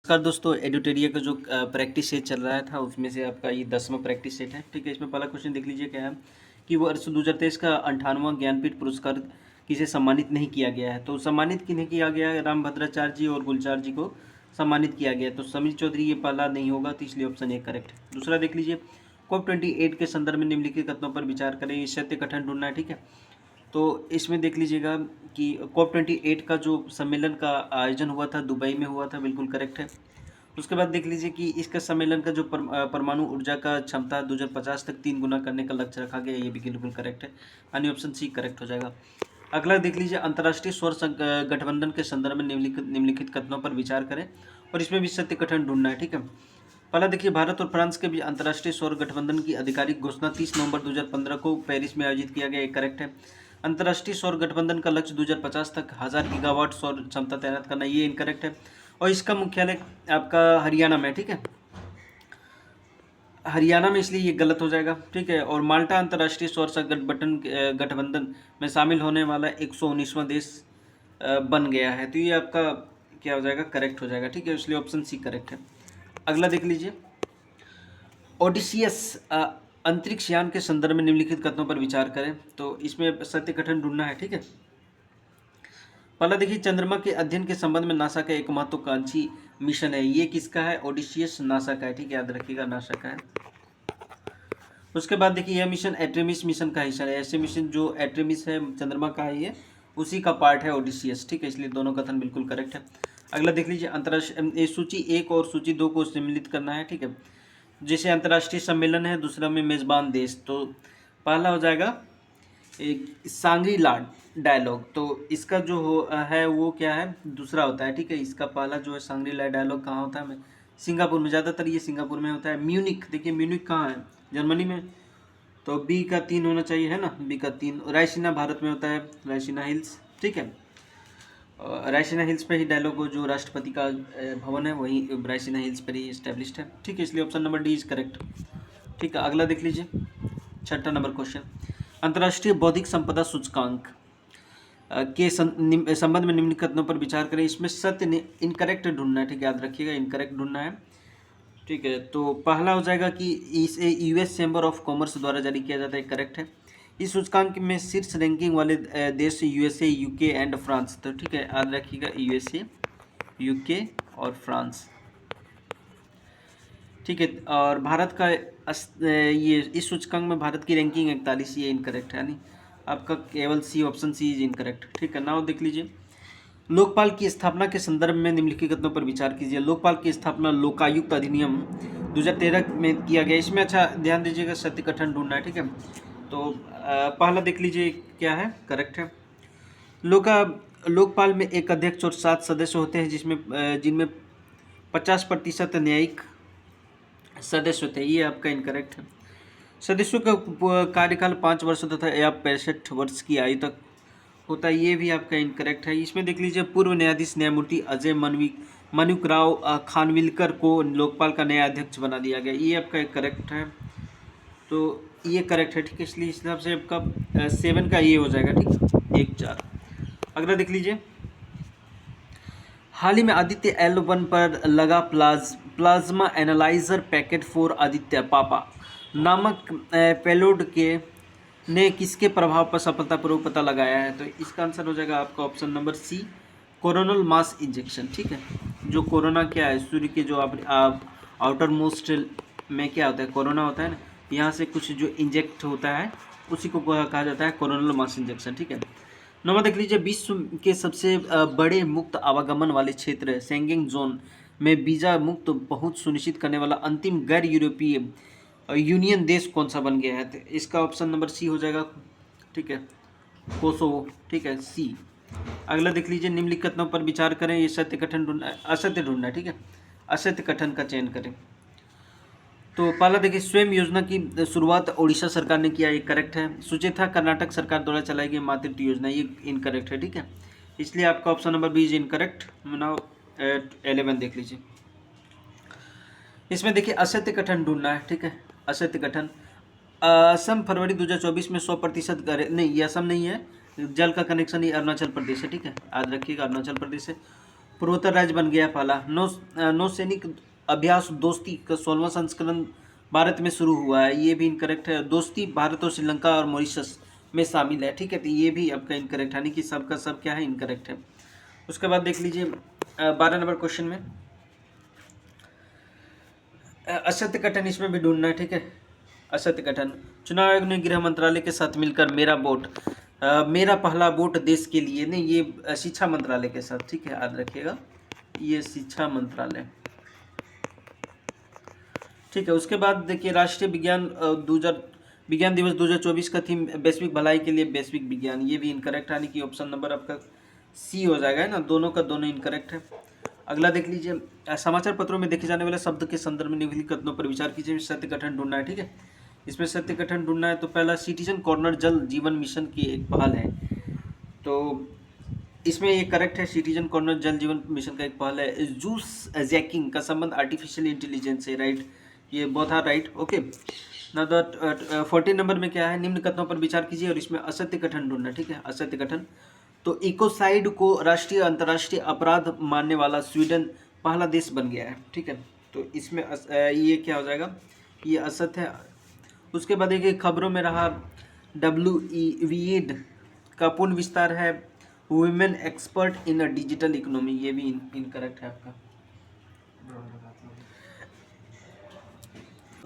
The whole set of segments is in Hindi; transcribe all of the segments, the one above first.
नमस्कार दोस्तों, एडुटेरिया का जो प्रैक्टिस सेट चल रहा था उसमें से आपका ये 10वां प्रैक्टिस सेट है। ठीक है, इसमें पहला क्वेश्चन देख लीजिए क्या है कि वर्ष 2023 का 58वां ज्ञानपीठ पुरस्कार किसे सम्मानित नहीं किया गया है। तो सम्मानित किन्हें किया गया है? रामभद्राचार्य जी और गुलजार जी को सम्मानित किया गया है। तो समीर चौधरी ये पहला नहीं होगा, तो इसलिए ऑप्शन ए करेक्ट है। दूसरा देख लीजिए, COP28 के संदर्भ में निम्नलिखित कथनों पर विचार करें। ये सत्य कथन ढूंढना है। ठीक है, तो इसमें देख लीजिएगा कि COP28 का जो सम्मेलन का आयोजन हुआ था दुबई में हुआ था, बिल्कुल करेक्ट है। उसके बाद देख लीजिए कि इसका सम्मेलन का जो परमाणु ऊर्जा का क्षमता 2050 तक 3 गुना करने का लक्ष्य रखा गया, ये भी बिल्कुल करेक्ट है, यानी ऑप्शन सी करेक्ट हो जाएगा। अगला देख लीजिए, अंतर्राष्ट्रीय सौर गठबंधन के संदर्भ में निम्नलिखित कथनों पर विचार करें और इसमें भी सत्य कथन ढूंढना है। ठीक है, पहला देखिए, भारत और फ्रांस के बीच अंतर्राष्ट्रीय सौर गठबंधन की आधिकारिक घोषणा 30 नवंबर 2015 को पेरिस में आयोजित किया गया, एक करेक्ट है। अंतर्राष्ट्रीय सौर गठबंधन का लक्ष्य 2050 तक 1000 गीगावाट सौर क्षमता तैनात करना, ये इनकरेक्ट है। और इसका मुख्यालय आपका हरियाणा में, ठीक है, हरियाणा में, इसलिए ये गलत हो जाएगा। ठीक है, और माल्टा अंतर्राष्ट्रीय सौर गठबंधन में शामिल होने वाला 119वां देश बन गया है, तो ये आपका क्या हो जाएगा? करेक्ट हो जाएगा। ठीक है, इसलिए ऑप्शन सी करेक्ट है। अगला देख लीजिए, ओडिसियस अंतरिक्ष यान के संदर्भ में निम्नलिखित कथनों पर विचार करें। तो इसमें सत्य कथन ढूंढना है। ठीक है, पहला देखिए, चंद्रमा के अध्ययन के संबंध में नासा का एक महत्वाकांक्षी मिशन है, ये किसका है? ओडिसियस नासा का है। ठीक है, याद रखिएगा, नासा का है। उसके बाद देखिए, यह मिशन एट्रेमिस मिशन का हिस्सा है। ऐसे मिशन जो एट्रेमिस है चंद्रमा का है, ये उसी का पार्ट है ओडिसियस। ठीक है, इसलिए दोनों कथन बिल्कुल करेक्ट है। अगला देख लीजिए, अंतरराष्ट्रीय सूची 1 और सूची 2 को सम्मिलित करना है। ठीक है, जैसे अंतर्राष्ट्रीय सम्मेलन है, दूसरा में मेजबान देश, तो पहला हो जाएगा एक सांग्री ला डायलॉग, तो इसका जो है वो क्या है? दूसरा होता है। ठीक है, इसका पहला जो है सांग्री ला डायलॉग कहाँ होता है? सिंगापुर में, ज़्यादातर ये सिंगापुर में होता है। म्यूनिक, देखिए म्यूनिक कहाँ है? जर्मनी में, तो बी का 3 होना चाहिए, है ना, बी का 3। रायसीना भारत में होता है, रायसीना हिल्स। ठीक है, रायसीना हिल्स पे ही डायलॉग हो, जो राष्ट्रपति का भवन है वही रायसीना हिल्स पर ही इस्टेब्लिश्ड है। ठीक है, इसलिए option number D is correct. ठीक है, अगला देख लीजिए, छठा नंबर क्वेश्चन, अंतर्राष्ट्रीय बौद्धिक संपदा सूचकांक के संबंध में निम्न कथनों पर विचार करें। इसमें सत्य इनकरेक्ट ढूंढना है। ठीक है, याद रखिएगा, इनकरेक्ट ढूंढना है। ठीक है, तो पहला हो जाएगा कि इसे यूएस चैम्बर ऑफ कॉमर्स द्वारा जारी किया जाता है, करेक्ट है। इस सूचकांक में शीर्ष रैंकिंग वाले देश यूएसए, यूके एंड फ्रांस। तो ठीक है, याद रखिएगा, यूएसए, यूके और फ्रांस। ठीक है, और भारत का ये इस सूचकांक में भारत की रैंकिंग 41, ये इनकरेक्ट है, यानी आपका केवल सी, ऑप्शन सी इज इनकरेक्ट। ठीक है, नाउ देख लीजिए, लोकपाल की स्थापना के संदर्भ में निम्नलिखित कथनों पर विचार कीजिए। लोकपाल की स्थापना लोकायुक्त अधिनियम 2013 में किया गया। इसमें अच्छा ध्यान दीजिएगा, सत्य कथन ढूंढना है। ठीक है, तो पहला देख लीजिए क्या है? करेक्ट है। लोकपाल में एक अध्यक्ष और 7 सदस्य होते हैं, जिनमें 50% न्यायिक सदस्य होते हैं, ये आपका इनकरेक्ट है। सदस्यों का कार्यकाल 5 वर्ष तथा या 65 वर्ष की आयु तक होता है, ये भी आपका इनकरेक्ट है। इसमें देख लीजिए, पूर्व न्यायाधीश न्यायमूर्ति अजय मनुकराव खानविलकर को लोकपाल का नया अध्यक्ष बना दिया गया, ये आपका करेक्ट है, तो ये करेक्ट है। ठीक है, इसलिए इस हिसाब से आपका 7 का ये हो जाएगा। ठीक, 1-4। अगला देख लीजिए, हाल ही में आदित्य L1 पर लगा plasma analyser packet for Aditya पापा नामक पेलोड के ने किसके प्रभाव पर सफलतापूर्वक पता लगाया है? तो इसका आंसर हो जाएगा आपका option number C, coronal mass injection. ठीक है, जो कोरोना क्या है, सूर्य के जो आप आउटर मोस्ट में क्या होता है? कोरोना होता है ना, यहाँ से कुछ जो इंजेक्ट होता है उसी को कहा जाता है कोरोनल मास इंजेक्शन। ठीक है, नंबर देख लीजिए, विश्व के सबसे बड़े मुक्त आवागमन वाले क्षेत्र शेंगेन जोन में वीज़ा मुक्त पहुंच सुनिश्चित करने वाला अंतिम गैर यूरोपीय यूनियन देश कौन सा बन गया है? तो इसका ऑप्शन नंबर सी हो जाएगा। ठीक है, कोसोवो। ठीक है, सी। अगला देख लीजिए, निम्नलिखित कथनों पर विचार करें। ये सत्य कथन ढूंढना, असत्य ढूंढना है। ठीक है, असत्य कथन का चयन करें। तो पहला देखिए, स्वयं योजना की शुरुआत ओडिशा सरकार ने किया, ये करेक्ट है। सुचेता कर्नाटक सरकार द्वारा चलाई गई मातृत्व योजना, ये इनकरेक्ट है। ठीक है, इसलिए आपका option number B is incorrect. Now 11 देख लीजिए, इसमें देखिए असत्य कथन ढूंढना है। ठीक है, असत्य कथन, असम फरवरी 2024 में 100% नहीं, ये असम नहीं है, जल का कनेक्शन ये अरुणाचल प्रदेश है। ठीक है, याद रखिएगा, अरुणाचल प्रदेश है। पूर्वोत्तर राज्य बन गया पहला। नौसैनिक अभ्यास दोस्ती का 16वां संस्करण भारत में शुरू हुआ है, ये भी इनकरेक्ट है। दोस्ती भारत और श्रीलंका और मॉरिशस में शामिल है, ठीक है, तो ये भी आपका इनकरेक्ट है, यानी कि सबका सब क्या है, इनकरेक्ट है। उसके बाद देख लीजिए 12 नंबर क्वेश्चन में असत्य कथन इसमें भी ढूंढना है, ठीक है। असत्य कथन, चुनाव आयोग ने गृह मंत्रालय के साथ मिलकर मेरा वोट मेरा पहला वोट देश के लिए, नहीं ये शिक्षा मंत्रालय के साथ, ठीक है, याद रखिएगा, ये शिक्षा मंत्रालय, ठीक है। उसके बाद देखिए राष्ट्रीय विज्ञान दिवस 2024 का थीम वैश्विक भलाई के लिए वैश्विक विज्ञान, ये भी इनकरेक्ट, यानी कि ऑप्शन नंबर आपका सी हो जाएगा, है ना, दोनों का दोनों इनकरेक्ट है। अगला देख लीजिए समाचार पत्रों में देखे जाने वाले शब्द के संदर्भ में निम्नलिखित कथनों पर विचार कीजिए, सत्य कथन ढूंढना है, ठीक है। इसमें सत्य कथन ढूंढना है, तो पहला सिटीजन कॉर्नर जल जीवन मिशन की एक पहल है, तो इसमें ये करेक्ट है, सिटीजन कॉर्नर जल जीवन मिशन का एक पहल है। जूस जैकिंग का संबंध आर्टिफिशियल इंटेलिजेंस से, राइट, ये बोथ आर राइट, ओके। ना द 14 नंबर में क्या है, निम्न कथनों पर विचार कीजिए और इसमें असत्य कथन ढूंढना, ठीक है, असत्य कथन। तो इकोसाइड को राष्ट्रीय अंतर्राष्ट्रीय अपराध मानने वाला स्वीडन पहला देश बन गया है, ठीक है, तो इसमें ये क्या हो जाएगा, ये असत्य है। उसके बाद देखिए खबरों में रहा WED का पूर्ण विस्तार है women expert in a digital economy, ये भी इनकरेक्ट है आपका,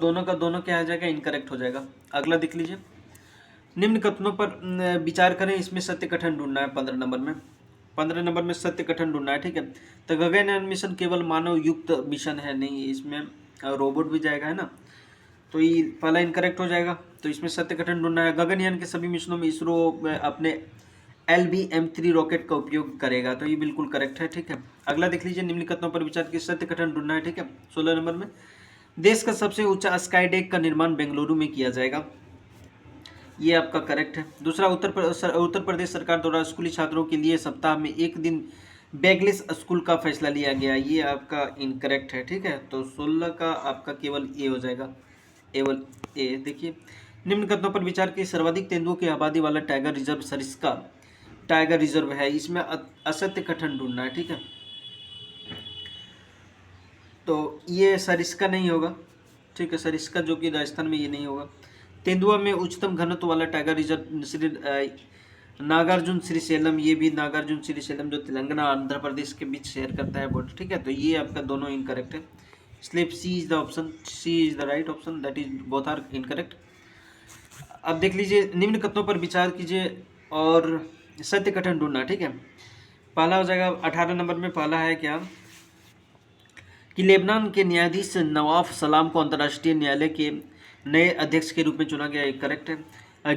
दोनों का दोनों क्या आ जाएगा, इनकरेक्ट हो जाएगा। अगला देख लीजिए निम्न कथनों पर विचार करें, इसमें सत्य कथन ढूंढना है 15 नंबर में, 15 नंबर में सत्य कथन ढूंढना है, ठीक है। तो गगनयान मिशन केवल मानव युक्त मिशन है, नहीं इसमें रोबोट भी जाएगा, है ना, तो ये पहला इनकरेक्ट हो जाएगा। तो इसमें सत्य कथन ढूंढना है, गगनयान के सभी मिशनों में इसरो अपने LBM-3 रॉकेट का उपयोग करेगा, तो ये बिल्कुल करेक्ट है, ठीक है। अगला देख लीजिए निम्न कथनों पर विचार की सत्य कथन ढूंढना है, ठीक है। 16 नंबर में देश का सबसे ऊंचा स्काई डेक का निर्माण बेंगलुरु में किया जाएगा, ये आपका करेक्ट है। दूसरा उत्तर प्रदेश सरकार द्वारा स्कूली छात्रों के लिए सप्ताह में एक दिन बैगलेस स्कूल का फैसला लिया गया, ये आपका इनकरेक्ट है, ठीक है। तो 16 का आपका केवल ए हो जाएगा, केवल ए। देखिए निम्न कथनों पर विचार की सर्वाधिक तेंदुओं की आबादी वाला tiger reserve Sariska tiger reserve है, इसमें असत्य कथन ढूंढना है, ठीक है। तो ये सरिस्का नहीं होगा, ठीक है, सरिस्का जो कि राजस्थान में, ये नहीं होगा। तेंदुआ में उच्चतम घनत्व वाला टाइगर रिजर्व नागार्जुन श्रीशैलम, ये भी नागार्जुन श्रीशैलम जो तेलंगाना आंध्र प्रदेश के बीच शेयर करता है बॉर्डर, ठीक है, तो ये आपका दोनों इनकरेक्ट है, इसलिए C is the option, C is the right option, that is both are incorrect. अब देख लीजिए निम्न कथनों पर विचार कीजिए और सत्य कथन ढूंढना, ठीक है। पहला हो जाएगा 18 नंबर में, पहला है क्या कि लेबनान के न्यायाधीश नवाफ सलाम को अंतर्राष्ट्रीय न्यायालय के नए अध्यक्ष के रूप में चुना गया, एक करेक्ट है।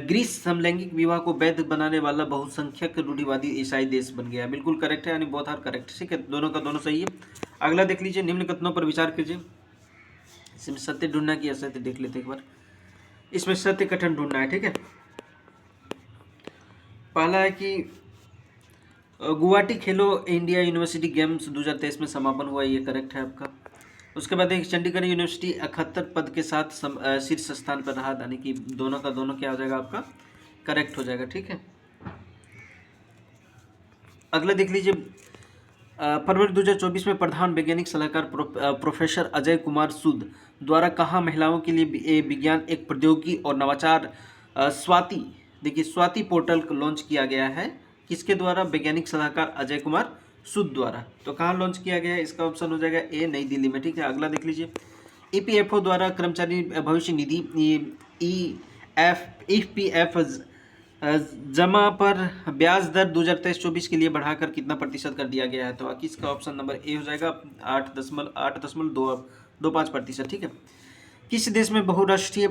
ग्रीस समलैंगिक विवाह को वैध बनाने वाला बहुसंख्यक रूढ़िवादी ईसाई देश बन गया, बिल्कुल करेक्ट है, यानी बोथ आर करेक्ट, ठीक है, दोनों का दोनों सही है। अगला देख लीजिए निम्न कथनों पर विचार कीजिए, इसमें सत्य ढूंढना कि असत्य देख लेते एक बार, इसमें सत्य कथन ढूंढना है, ठीक है। पहला है कि गुवाहाटी खेलो इंडिया यूनिवर्सिटी गेम्स 2023 में समापन हुआ, ये करेक्ट है आपका। उसके बाद एक चंडीगढ़ यूनिवर्सिटी 71 पद के साथ शीर्ष स्थान पर रहा, यानी कि दोनों का दोनों क्या हो जाएगा आपका, करेक्ट हो जाएगा, ठीक है। अगला देख लीजिए फरवरी 2024 में प्रधान वैज्ञानिक सलाहकार प्रोफेसर अजय कुमार सूद द्वारा कहाँ महिलाओं के लिए विज्ञान एक प्रौद्योगिकी और नवाचार स्वाति, देखिए स्वाति पोर्टल लॉन्च किया गया है, किसके द्वारा, वैज्ञानिक सलाहकार अजय कुमार सूद द्वारा, तो कहाँ लॉन्च किया गया है, इसका ऑप्शन हो जाएगा ए, नई दिल्ली में, ठीक है। अगला देख लीजिए EPFO द्वारा कर्मचारी भविष्य निधि EPF जमा पर ब्याज दर 2023-24 के लिए बढ़ाकर कितना प्रतिशत कर दिया गया है, तो इसका ऑप्शन नंबर ए हो जाएगा 8.25%, ठीक है। किस देश में बहुराष्ट्रीय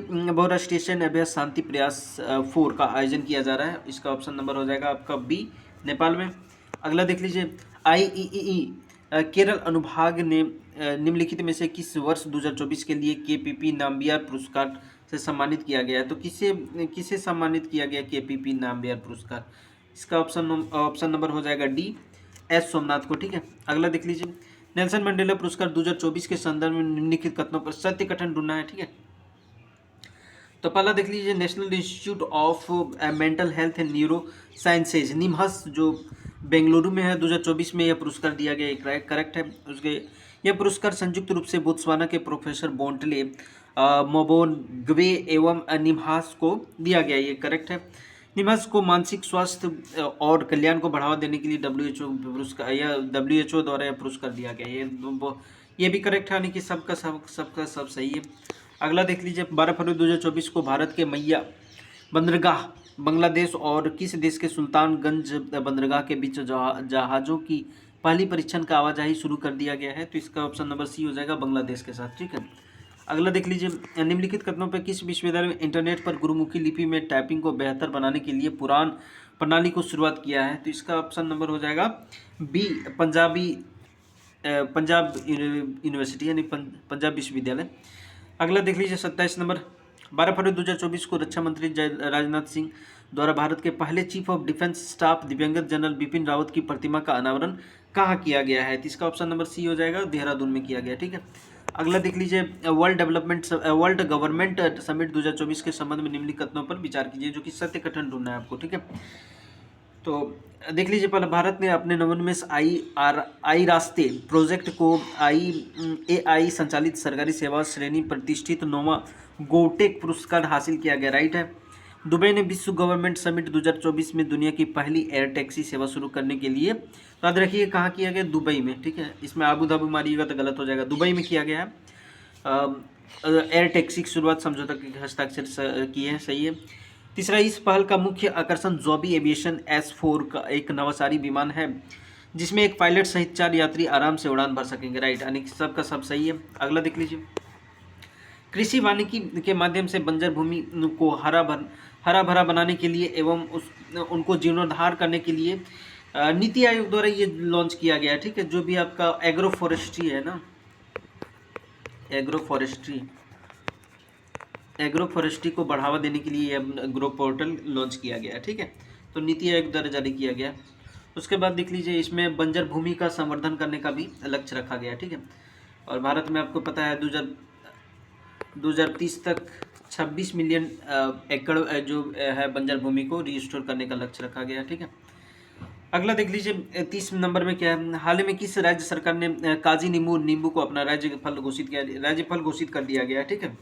सैन्य अभ्यास शांति प्रयास 4 का आयोजन किया जा रहा है, इसका ऑप्शन नंबर हो जाएगा आपका बी, नेपाल में। अगला देख लीजिए IEEE केरल अनुभाग ने निम्नलिखित में से किस वर्ष 2024 के लिए KPP नाम्बियार पुरस्कार से सम्मानित किया गया है, तो किसे सम्मानित किया गया KPP नाम्बियार पुरस्कार, इसका ऑप्शन नंबर हो जाएगा डी, एस सोमनाथ को, ठीक है। अगला देख लीजिए नेल्सन मंडेला पुरस्कार 2024 के संदर्भ में निम्नलिखित कथनों पर सत्य कथन ढूंढना है, ठीक है। तो पहला देख लीजिए National Institute of Mental Health and neurosciences NIMHANS जो बेंगलुरु में है। 2024 में यह पुरस्कार दिया गया, एक करेक्ट है। उसके यह पुरस्कार संयुक्त रूप से बोत्सवाना के प्रोफेसर बोंटले मोबोंगवे एवं निम्हास को दिया गया, ये करेक्ट है। निम्हास को मानसिक स्वास्थ्य और कल्याण को बढ़ावा देने के लिए डब्ल्यूएचओ पुरस्कार, या डब्ल्यूएचओ द्वारा यह पुरस्कार दिया गया, ये भी करेक्ट है, यानी कि सबका सब सही है। अगला देख लीजिए, 12 फरवरी 2024 को भारत के मैया बंदरगाह बांग्लादेश और किस देश के सुल्तानगंज बंदरगाह के बीच जहाज़ों की पहली परीक्षण का आवाजाही शुरू कर दिया गया है, तो इसका ऑप्शन नंबर सी हो जाएगा, बांग्लादेश के साथ, ठीक है। अगला देख लीजिए, निम्नलिखित कथनों पर किस विश्वविद्यालय में इंटरनेट पर गुरुमुखी लिपि में टाइपिंग को बेहतर बनाने के लिए पुराण प्रणाली को शुरुआत किया है, तो इसका ऑप्शन नंबर हो जाएगा बी, पंजाब यूनिवर्सिटी, यानी पंजाब विश्वविद्यालय। अगला देख लीजिए, 27 नंबर, 12 फरवरी 2024 को रक्षा मंत्री राजनाथ सिंह द्वारा भारत के पहले चीफ ऑफ डिफेंस स्टाफ दिवंगत जनरल बिपिन रावत की प्रतिमा का अनावरण कहाँ किया गया है, तो इसका ऑप्शन नंबर सी हो जाएगा, देहरादून में किया गया, ठीक है। अगला देख लीजिए, वर्ल्ड गवर्नमेंट समिट 2024 के संबंध में निम्नलिखित कथनों पर विचार कीजिए, जो कि सत्य कथन ढूंढना है आपको, ठीक है। तो देख लीजिए, पहले भारत ने अपने नवोन्मेष आई रास्ते प्रोजेक्ट को AI संचालित सरकारी सेवा श्रेणी प्रतिष्ठित 9वां गोटेक पुरस्कार हासिल किया गया, राइट है। दुबई ने विश्व गवर्नमेंट समिट 2024 में दुनिया की पहली एयर टैक्सी सेवा शुरू करने के लिए, याद रखिए कहाँ किया गया, दुबई में, ठीक है। इसमें आबू धाबी मारिएगा तो गलत हो जाएगा, दुबई में किया गया है। एयर टैक्सी की शुरुआत समझौता के हस्ताक्षर की है, सही है। तीसरा, इस पहल का मुख्य आकर्षण जॉबी एविएशन S4 का एक नवाचारी विमान है, जिसमें एक पायलट सहित 4 यात्री आराम से उड़ान भर सकेंगे, राइट, यानी कि सबका सब सही है। अगला देख लीजिए, कृषि वानिकी के माध्यम से बंजर भूमि को हरा भरा बनाने के लिए एवं उनको जीर्णोद्धार करने के लिए नीति आयोग द्वारा ये लॉन्च किया गया है, ठीक है। जो भी आपका एग्रो फॉरेस्ट्री है ना, एग्रो फॉरेस्ट्री को बढ़ावा देने के लिए एग्रो पोर्टल लॉन्च किया गया है, ठीक है। तो नीति आयोग द्वारा जारी किया गया। उसके बाद देख लीजिए, इसमें बंजर भूमि का संवर्धन करने का भी लक्ष्य रखा गया है, ठीक है। और भारत में आपको पता है 2030 तक 26 मिलियन एकड़ जो है बंजर भूमि को रिस्टोर करने का लक्ष्य रखा गया है, ठीक है। अगला देख लीजिए, 30 नंबर में क्या है, हाल ही में किस राज्य सरकार ने काजी नींबू को अपना राज्य फल घोषित कर दिया गया है, ठीक है।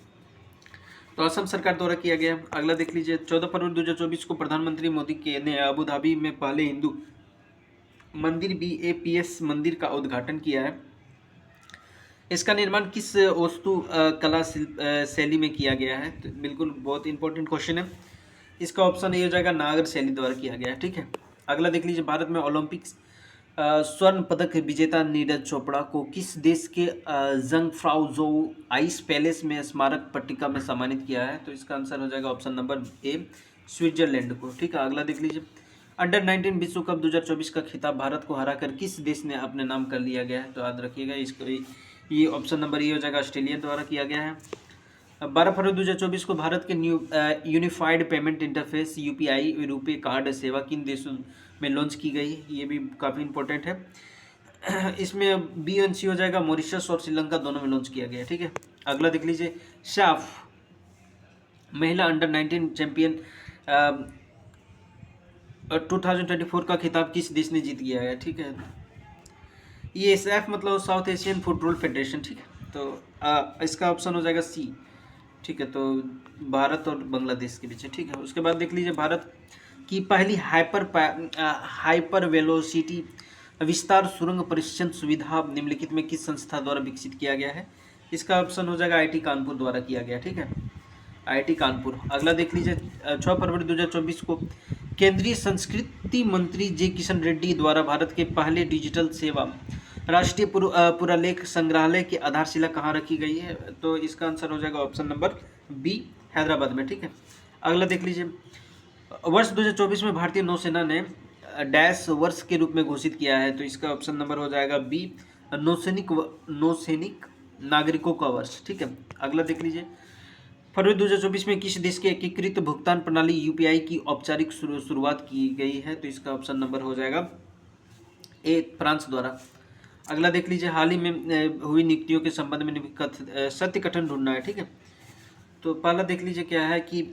तो असम सरकार द्वारा किया गया। अगला देख लीजिए, 14 फरवरी 2024 को प्रधानमंत्री मोदी के ने अबू धाबी में पहले हिंदू मंदिर BAPS मंदिर का उद्घाटन किया है। इसका निर्माण किस वस्तु कला शैली में किया गया है, तो बिल्कुल बहुत इंपॉर्टेंट क्वेश्चन है, इसका ऑप्शन ये हो जाएगा, नागर शैली द्वारा किया गया है, ठीक है। अगला देख लीजिए, भारत में ओलंपिक्स स्वर्ण पदक विजेता नीरज चोपड़ा को किस देश के जंगफ्राउजो आइस पैलेस में स्मारक पट्टिका में सम्मानित किया है, तो इसका आंसर हो जाएगा ऑप्शन नंबर ए, स्विट्जरलैंड को, ठीक है। अगला देख लीजिए, अंडर 19 विश्व कप 2024 का खिताब भारत को हराकर किस देश ने अपने नाम कर लिया गया है, तो याद रखिएगा इसको, ये ऑप्शन नंबर ए हो जाएगा, ऑस्ट्रेलिया द्वारा किया गया है। 12 फरवरी 2024 को भारत के unified payment interface UPI RuPay card सेवा किन देशों में लॉन्च की गई, ये भी काफ़ी इंपॉर्टेंट है। इसमें BNC हो जाएगा, मॉरिशस और श्रीलंका दोनों में लॉन्च किया गया, ठीक है। अगला देख लीजिए, साफ महिला अंडर 19 चैंपियन 2024 का खिताब किस देश ने जीत गया है, ठीक है। ये SAF मतलब साउथ एशियन फुटबॉल फेडरेशन, ठीक है। तो इसका ऑप्शन हो जाएगा सी, ठीक है। तो भारत और बांग्लादेश के बीच है, ठीक है। उसके बाद देख लीजिए, भारत की पहली हाइपर वेलोसिटी विस्तार सुरंग परीक्षण सुविधा निम्नलिखित में किस संस्था द्वारा विकसित किया गया है, इसका ऑप्शन हो जाएगा IIT कानपुर द्वारा किया गया, ठीक है, IIT कानपुर। अगला देख लीजिए, 6 फरवरी 2024 को केंद्रीय संस्कृति मंत्री J. किशन रेड्डी द्वारा भारत के पहले डिजिटल सेवा राष्ट्रीय पुरालेख संग्रहालय की आधारशिला कहाँ रखी गई है, तो इसका आंसर हो जाएगा ऑप्शन नंबर बी, हैदराबाद में, ठीक है। अगला देख लीजिए, वर्ष 2024 में भारतीय नौसेना ने डैश वर्ष के रूप में घोषित किया है, तो इसका ऑप्शन नंबर हो जाएगा बी, नौसैनिक नागरिकों का वर्ष, ठीक है। अगला देख लीजिए, फरवरी 2024 में किस देश के एकीकृत भुगतान प्रणाली UPI की औपचारिक शुरुआत की गई है, तो इसका ऑप्शन नंबर हो जाएगा ए, फ्रांस द्वारा। अगला देख लीजिए, हाल ही में हुई नियुक्तियों के संबंध में सत्य कथन ढूंढना है, ठीक है। तो पहला देख लीजिए क्या है कि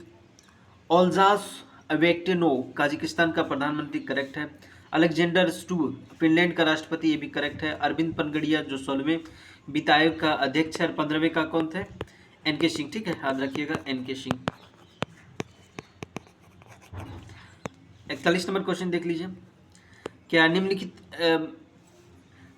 ओल्जास वेक्टेनोव काजाकिस्तान का प्रधानमंत्री, करेक्ट है। अलेक्जेंडर स्टूब फिनलैंड का राष्ट्रपति, ये भी करेक्ट है। अरविंद पनगड़िया जो 16वें वित्त आयोग का अध्यक्ष है, और 15वें का कौन थे? एन.के. सिंह, ठीक है, याद रखिएगा, एन.के. सिंह। 41 नंबर क्वेश्चन देख लीजिए। क्या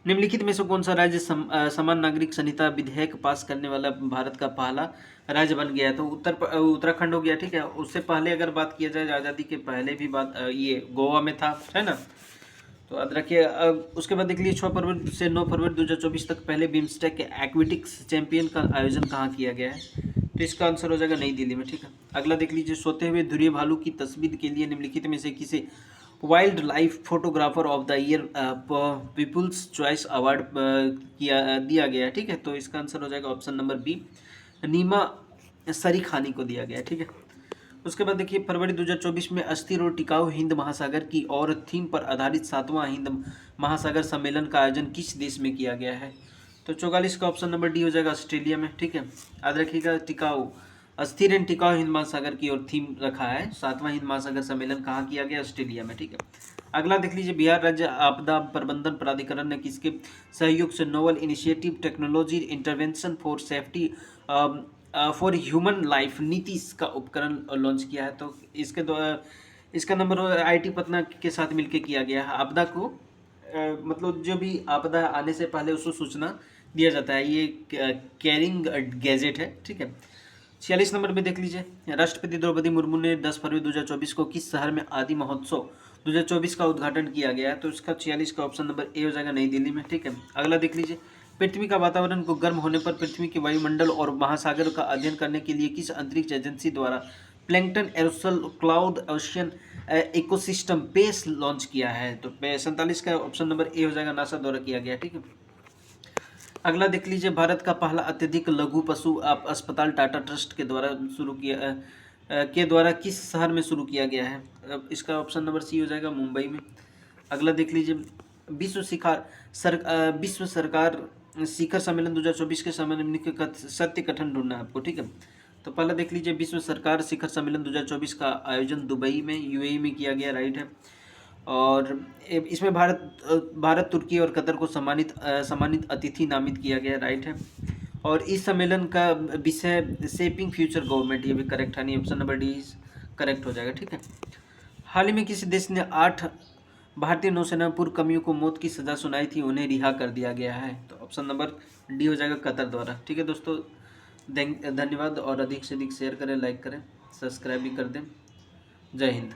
निम्नलिखित में से कौन सा राज्य समान नागरिक संहिता विधेयक पास करने वाला भारत का पहला राज्य बन गया है? तो उत्तराखंड हो गया, ठीक है। उससे पहले अगर बात किया जाए, आज़ादी के पहले भी बात ये गोवा में था, है ना। तो याद रखिए। उसके बाद देख लीजिए 6 फरवरी से 9 फरवरी 2024 तक पहले बिम्स्टेक के एक्वेटिक्स चैंपियन का आयोजन कहाँ किया गया है? तो इसका आंसर हो जाएगा नई दिल्ली में, ठीक है। अगला देख लीजिए, सोते हुए ध्रुवीय भालू की तस्वीर के लिए निम्नलिखित में से किसे Wildlife Photographer of the Year People's Choice Award दिया गया है, ठीक है। तो इसका आंसर हो जाएगा ऑप्शन नंबर बी, नीमा सरीखानी को दिया गया है, ठीक है। उसके बाद देखिए फरवरी 2024 में अस्थिर और टिकाऊ हिंद महासागर की और थीम पर आधारित 7वां हिंद महासागर सम्मेलन का आयोजन किस देश में किया गया है? तो 44 का ऑप्शन नंबर डी हो जाएगा, ऑस्ट्रेलिया में, ठीक है। याद रखिएगा, टिकाऊ, अस्थिर एंड टिकाऊ हिंद महासागर की ओर थीम रखा है। 7वां हिंद महासागर सम्मेलन कहाँ किया गया? ऑस्ट्रेलिया में, ठीक है। अगला देख लीजिए, बिहार राज्य आपदा प्रबंधन प्राधिकरण ने किसके सहयोग से novel initiative technology intervention for safety for human life Nitish का उपकरण लॉन्च किया है? तो इसका नंबर आईटी पटना के साथ मिलकर किया गया है। आपदा को मतलब जो भी आपदा आने से पहले उसको सूचना दिया जाता है, ये कैरिंग गैजेट है, ठीक है। 46 नंबर में देख लीजिए, राष्ट्रपति द्रौपदी मुर्मू ने 10 फरवरी 2024 को किस शहर में आदि महोत्सव 2024 का उद्घाटन किया गया है? तो इसका 46 का ऑप्शन नंबर ए हो जाएगा, नई दिल्ली में, ठीक है। अगला देख लीजिए, पृथ्वी का वातावरण को गर्म होने पर पृथ्वी के वायुमंडल और महासागर का अध्ययन करने के लिए किस अंतरिक्ष एजेंसी द्वारा Plankton Aerosol Cloud Ocean Ecosystem PACE launch किया है? तो 47 का ऑप्शन नंबर ए हो जाएगा, नासा द्वारा किया गया, ठीक है। अगला देख लीजिए, भारत का पहला अत्यधिक लघु पशु अस्पताल टाटा ट्रस्ट के द्वारा के द्वारा किस शहर में शुरू किया गया है? इसका ऑप्शन नंबर सी हो जाएगा, मुंबई में। अगला देख लीजिए, विश्व सरकार शिखर सम्मेलन 2024 के सम्मेलन का सत्य कथन ढूंढना है आपको, ठीक है। तो पहला देख लीजिए, विश्व सरकार शिखर सम्मेलन 2024 का आयोजन दुबई में, यूएई में किया गया, राइट है। और इसमें भारत तुर्की और कतर को सम्मानित अतिथि नामित किया गया, राइट है। और इस सम्मेलन का विषय शेपिंग फ्यूचर गवर्नमेंट, ये भी करेक्ट है, नहीं, ऑप्शन नंबर डी करेक्ट हो जाएगा, ठीक है। हाल ही में किसी देश ने 8 भारतीय नौसेना पूर्व कर्मियों को मौत की सजा सुनाई थी, उन्हें रिहा कर दिया गया है? तो ऑप्शन नंबर डी हो जाएगा, कतर द्वारा, ठीक है दोस्तों। धन्यवाद, और अधिक से अधिक शेयर करें, लाइक करें, सब्सक्राइब भी कर दें। जय हिंद।